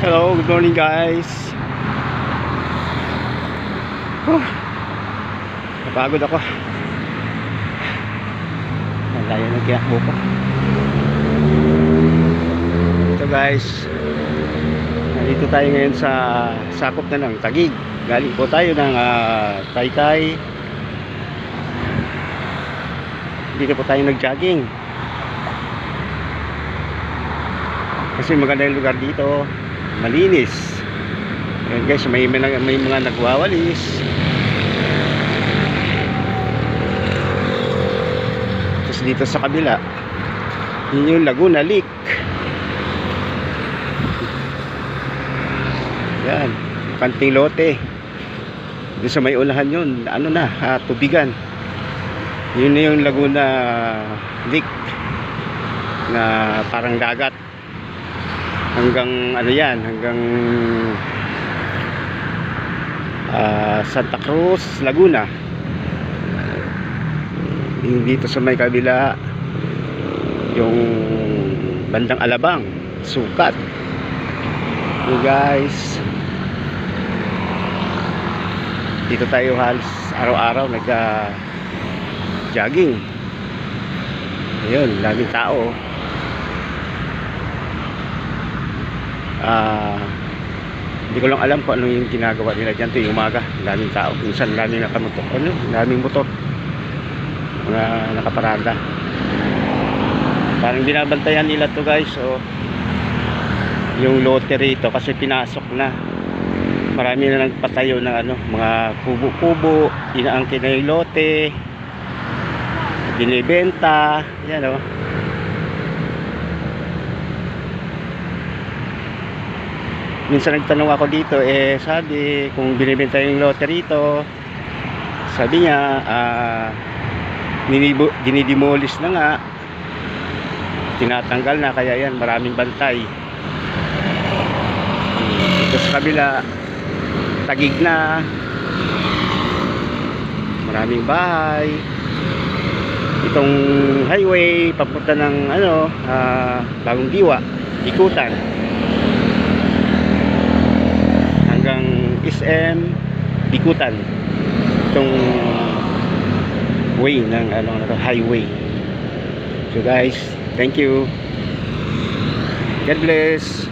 Hello, good morning guys. Napagod ako. Malayo na kaya ako. Ito guys, nandito tayo ngayon sa sakop na ng Taguig. Galing po tayo ng Taytay. Dito po tayo nag-jogging kasi maganda yung lugar dito, malinis. Ayan guys, may mga nagwawalis. Tapos dito sa kabila, yun yung Laguna Lake. Yan, Kanting Lote. Doon sa may unahan yun, ano na, tubigan. Yun na yung Laguna Lake na parang dagat. Hanggang ano yan, hanggang Santa Cruz, Laguna. Yung dito sa may kabila, yung bandang Alabang, Sukat. So guys, dito tayo halos araw-araw nag-jogging. Ayun, daming tao. Hindi ko lang alam kung ano yung ginagawa nila dyan tuwing umaga. Daming tao, minsan daming nakamotor, daming motor, mga nakaparada. Parang binabantayan nila to guys. So yung lote rito kasi pinasok na, marami na nagpatayo ng ano, mga kubo-kubo, inaangkin na yung lote, binibenta. Yan o. Minsan nagtanong ako dito, sabi kung binibenta yung lote rito, sabi niya dinidemolish na nga, tinatanggal na, kaya yan maraming bantay. Dito sa kabila, Taguig na, maraming bahay. Itong highway papunta ng ano, Bagong Diwa, ikutan hanggang SM Bikutan. Itong way ng ano, highway. So guys, thank you, God bless.